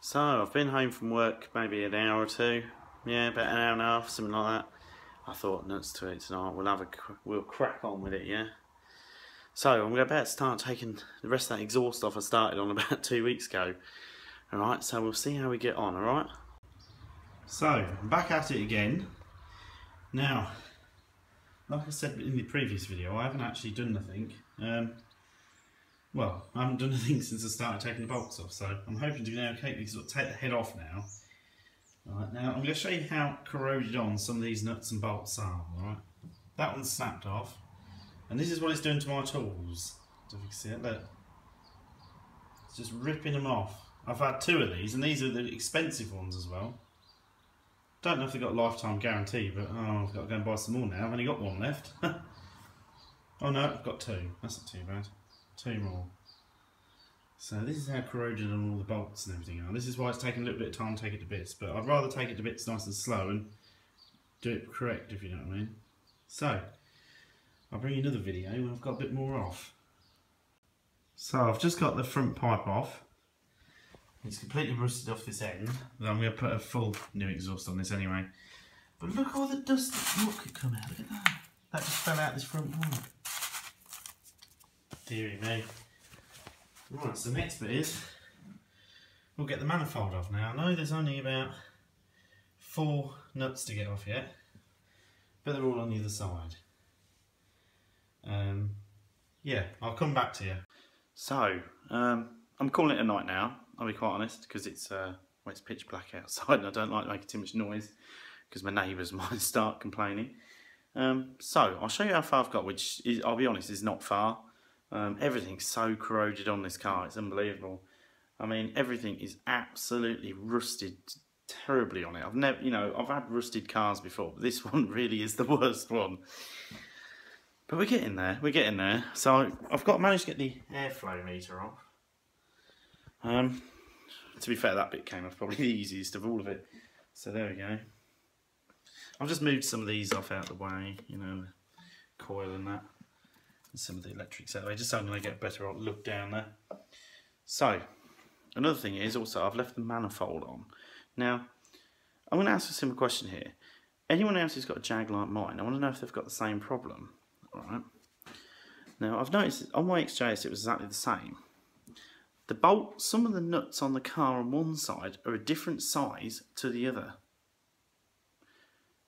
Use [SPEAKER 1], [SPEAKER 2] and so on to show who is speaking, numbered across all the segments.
[SPEAKER 1] So I've been home from work maybe an hour or two, yeah, about an hour and a half, something like that. I thought nuts to it tonight. We'll crack on with it, yeah. So I'm about to start taking the rest of that exhaust off I started on about 2 weeks ago. All right, so we'll see how we get on. All right. So I'm back at it again. Now, like I said in the previous video, I haven't actually done nothing. Well, I haven't done anything since I started taking the bolts off, so I'm hoping to now take the head off now. Alright, now I'm going to show you how corroded on some of these nuts and bolts are. Alright, that one's snapped off, and this is what it's doing to my tools. If you can see it, look. It's just ripping them off. I've had two of these, and these are the expensive ones as well. Don't know if they've got a lifetime guarantee, but oh, I've got to go and buy some more now. I've only got one left. Oh no, I've got two. That's not too bad. Two more. So this is how corroded on all the bolts and everything are. This is why it's taking a little bit of time to take it to bits, but I'd rather take it to bits nice and slow and do it correct, if you know what I mean. So, I'll bring you another video when I've got a bit more off. So I've just got the front pipe off. It's completely rusted off this end. I'm going to put a full new exhaust on this anyway. But look all the dust that could come out. Look at that. That just fell out this front one. Deary me. Right, so the next bit is we'll get the manifold off now. I know there's only about 4 nuts to get off yet, but they're all on the other side. Yeah, I'll come back to you. So, I'm calling it a night now, I'll be quite honest, because it's pitch black outside and I don't like making too much noise because my neighbours might start complaining. So, I'll show you how far I've got, which is, I'll be honest, is not far. Everything's so corroded on this car, it's unbelievable. I mean, everything is absolutely rusted terribly on it. I've never, I've had rusted cars before, but this one really is the worst one. But we're getting there, So I've managed to get the airflow meter off. To be fair, that bit came off probably the easiest of all of it. So there we go. I've just moved some of these off out of the way, the coil and that. And some of the electrics out of the way, just so I'm going to get a better look down there. So, another thing is also I've left the manifold on. Now, I'm going to ask a simple question here. Anyone else who's got a Jag like mine, I want to know if they've got the same problem. Alright. Now, I've noticed on my XJS it was exactly the same. The bolt, some of the nuts on the car on one side are a different size to the other.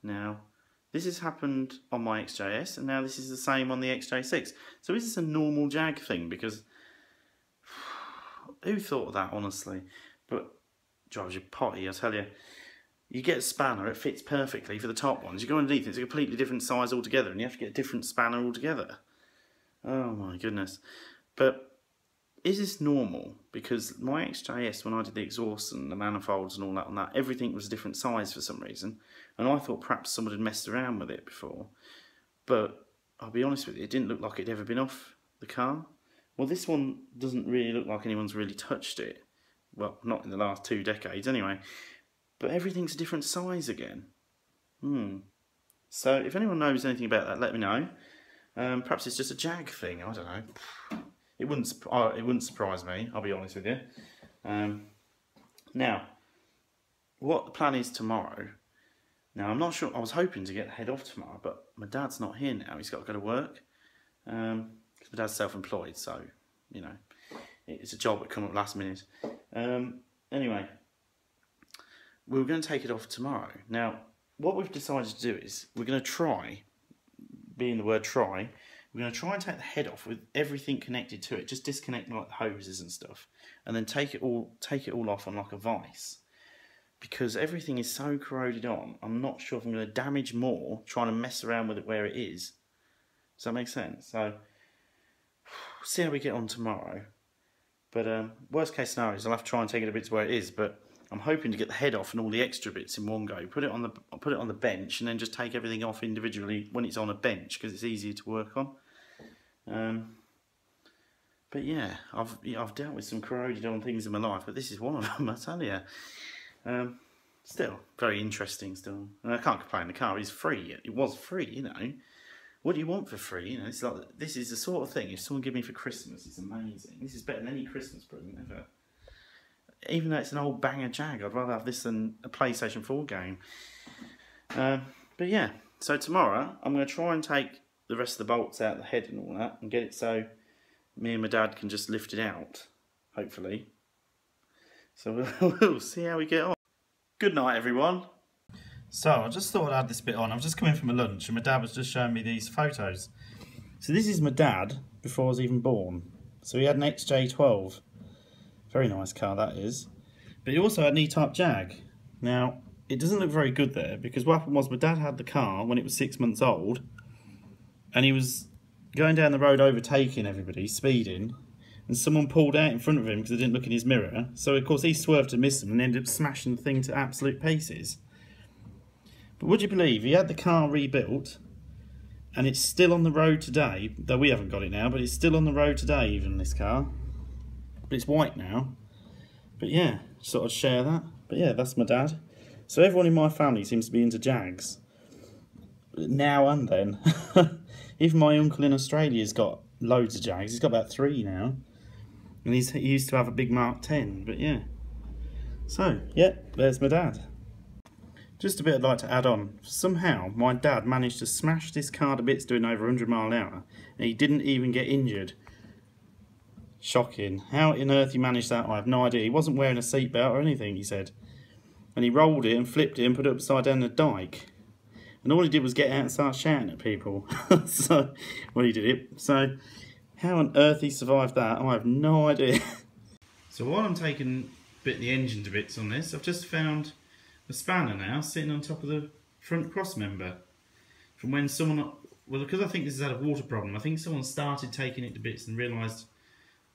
[SPEAKER 1] Now, this has happened on my XJS, and now this is the same on the XJ6. So is this a normal Jag thing? Because who thought of that, honestly? But drives you potty, I tell you. You get a spanner, it fits perfectly for the top ones. You go underneath, it's a completely different size altogether, and you have to get a different spanner altogether. Oh my goodness. But is this normal? Because my XJS, when I did the exhaust and the manifolds and all that on that, everything was a different size for some reason. And I thought perhaps someone had messed around with it before. But I'll be honest with you, it didn't look like it'd ever been off the car. Well, this one doesn't really look like anyone's really touched it. Well, not in the last 2 decades anyway. But everything's a different size again. So if anyone knows anything about that, let me know. Perhaps it's just a Jag thing, I don't know. It wouldn't surprise me, I'll be honest with you. Now, what the plan is tomorrow. Now, I'm not sure, I was hoping to get the head off tomorrow, but my dad's not here now, he's got to go to work. Because my dad's self-employed, so, it's a job that come up last minute. Anyway, we were going to take it off tomorrow. Now, what we've decided to do is, we're going to try, being the word try, we're going to try and take the head off with everything connected to it, just disconnect like the hoses and stuff, and then take it all off on like a vise. Because everything is so corroded on, I'm not sure if I'm going to damage more trying to mess around with it where it is. Does that make sense? So, see how we get on tomorrow. But worst case scenario is I'll have to try and take it a bit to where it is, but I'm hoping to get the head off and all the extra bits in one go. I'll put it on the bench and then just take everything off individually when it's on a bench because it's easier to work on. But yeah, I've dealt with some corroded on things in my life, but this is one of them, I tell you. Still very interesting. Still, and I can't complain. The car is free. It was free, What do you want for free? It's like this is the sort of thing if someone give me for Christmas, it's amazing. This is better than any Christmas present ever. even though it's an old banger Jag, I'd rather have this than a PlayStation 4 game. But yeah, so tomorrow I'm going to try and take the rest of the bolts out of the head and all that and get it so me and my dad can just lift it out, hopefully. So we'll see how we get on. Good night, everyone. So I just thought I'd add this bit on. I was just coming from a lunch and my dad was just showing me these photos. So this is my dad before I was even born. So he had an XJ12. Very nice car that is. But he also had an E-Type Jag. Now, it doesn't look very good there because what happened was my dad had the car when it was 6 months old and he was going down the road overtaking everybody, speeding, and someone pulled out in front of him because they didn't look in his mirror. So of course he swerved to miss them and ended up smashing the thing to absolute pieces. But would you believe he had the car rebuilt and it's still on the road today, though we haven't got it now, but it's still on the road today, even this car. But it's white now. But yeah, just thought I'd share that. But yeah, that's my dad. So everyone in my family seems to be into Jags. Now and then. Even my uncle in Australia's got loads of Jags. He's got about 3 now. And he used to have a big Mark 10, but yeah. So, yeah, there's my dad. Just a bit I'd like to add on. Somehow, my dad managed to smash this car to bits doing over 100 mile an hour, and he didn't even get injured. Shocking. How on earth he managed that, I have no idea. He wasn't wearing a seatbelt or anything, he said. And he rolled it and flipped it and put it upside down the dike. And all he did was get out and start shouting at people. So, when he did it. So, how on earth he survived that, I have no idea. So while I'm taking the engine to bits on this, I've just found a spanner now sitting on top of the front cross member. From when someone, well, because I think this has had a water problem, I think someone started taking it to bits and realised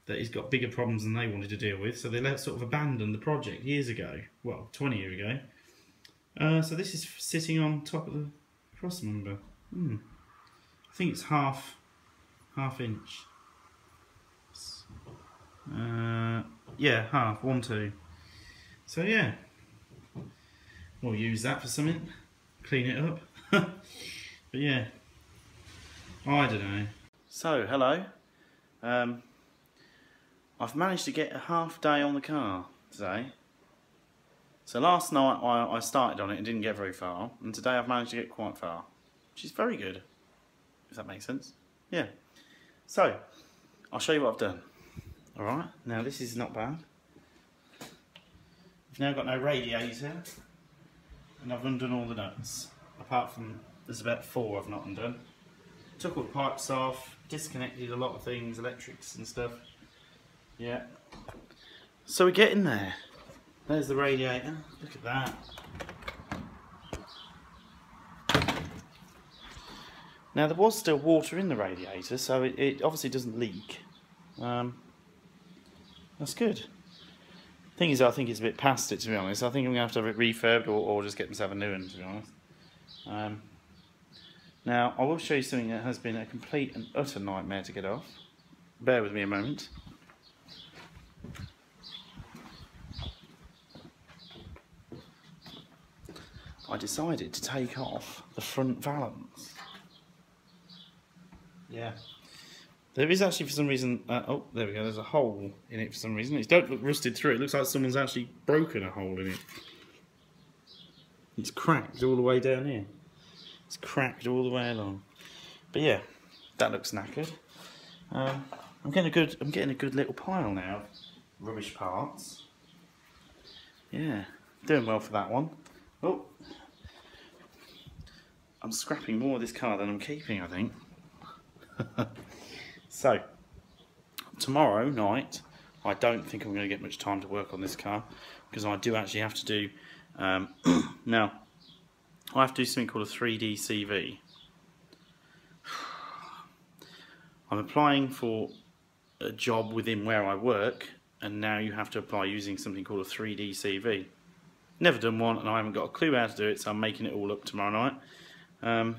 [SPEAKER 1] that he's got bigger problems than they wanted to deal with, so they sort of abandoned the project years ago, well, 20 years ago. So this is sitting on top of the cross member. I think it's half inch. Yeah, half, 1, 2. So yeah, we'll use that for something, clean it up. But yeah, I don't know. So hello, I've managed to get a half day on the car today. So last night I started on it and didn't get very far, and today I've managed to get quite far, which is very good, if that makes sense. Yeah. So I'll show you what I've done. Alright, now this is not bad. I've now got no radiator, and I've undone all the nuts. Apart from, there's about 4 I've not undone. Took all the pipes off, disconnected a lot of things, electrics and stuff. Yeah. So we're getting there. There's the radiator, look at that. Now there was still water in the radiator, so it obviously doesn't leak. That's good. Thing is, I think it's a bit past it, to be honest. I think I'm going to have it refurbed or just get myself a new one, to be honest. Now, I will show you something that has been a complete and utter nightmare to get off. Bear with me a moment. I decided to take off the front valance. Yeah. There is actually, for some reason, oh, there we go, there's a hole in it for some reason. It don't look rusted through, it looks like someone's actually broken a hole in it. It's cracked all the way down here. It's cracked all the way along. But yeah, that looks knackered. I'm getting a good little pile now of rubbish parts. Yeah, doing well for that one. Oh, I'm scrapping more of this car than I'm keeping, I think. So, tomorrow night, I don't think I'm going to get much time to work on this car, because I do actually have to do, now, I have to do something called a 3D CV. I'm applying for a job within where I work, and now you have to apply using something called a 3D CV. Never done one, and I haven't got a clue how to do it, so I'm making it all up tomorrow night.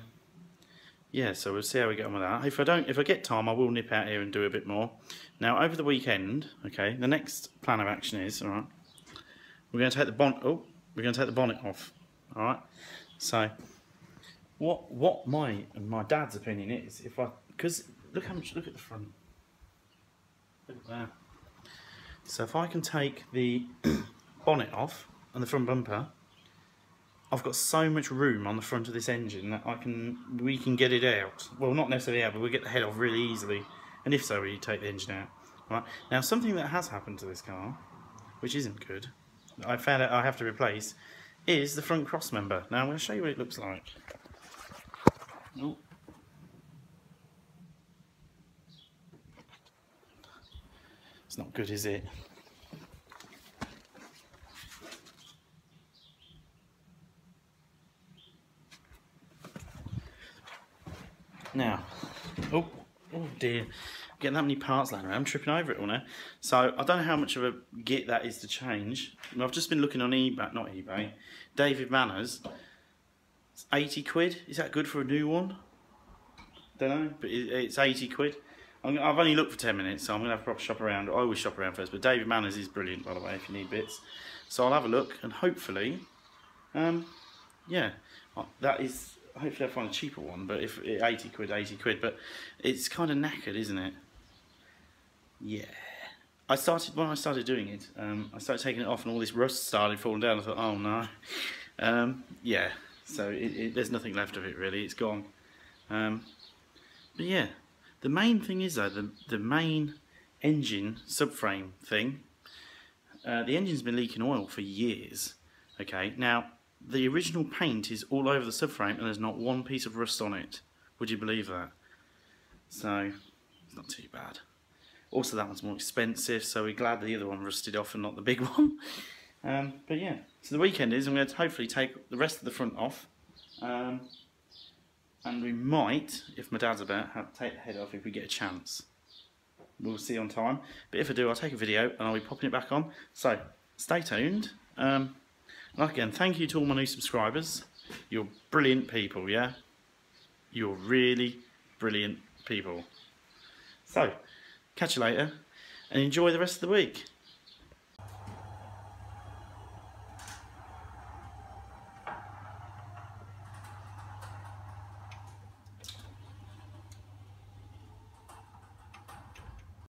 [SPEAKER 1] Yeah, so we'll see how we get on with that. If I get time, I will nip out here and do a bit more. Now, over the weekend, okay, the next plan of action is, all right, we're going to take the bonnet. Oh, we're going to take the bonnet off. All right. So, what my dad's opinion is, because look at the front. Look at that. So if I can take the bonnet off and the front bumper, I've got so much room on the front of this engine that we can get it out. Well, not necessarily out, but we'll get the head off really easily. And if so, we take the engine out. Right. Now, something that has happened to this car, which isn't good, I found out I have to replace, is the front cross member. Now I'm going to show you what it looks like. Oh. It's not good, is it? Now, oh dear, getting that many parts lying around, I'm tripping over it all now. So I don't know how much of a git that is to change. And I've just been looking on eBay, not eBay, David Manners. It's 80 quid. Is that good for a new one? Don't know, but it's 80 quid. I've only looked for 10 minutes, so I'm going to have a proper shop around. I always shop around first, but David Manners is brilliant, by the way, if you need bits. So I'll have a look, and hopefully, yeah, that is, hopefully I'll find a cheaper one, but if 80 quid, but it's kind of knackered, isn't it? Yeah. When I started doing it, I started taking it off, and all this rust started falling down. I thought, oh no. Yeah, so there's nothing left of it, really. It's gone. But yeah. The main thing is though, the main engine subframe thing, the engine's been leaking oil for years. Okay, now the original paint is all over the subframe and there's not one piece of rust on it. Would you believe that? So, it's not too bad. Also that one's more expensive, so we're glad the other one rusted off and not the big one. But yeah, so the weekend is I'm going to hopefully take the rest of the front off. And we might, if my dad's about, have to take the head off if we get a chance. We'll see on time. But if I do, I'll take a video and I'll be popping it back on. So, stay tuned. And again, thank you to all my new subscribers. You're brilliant people, yeah? You're really brilliant people. So, catch you later and enjoy the rest of the week.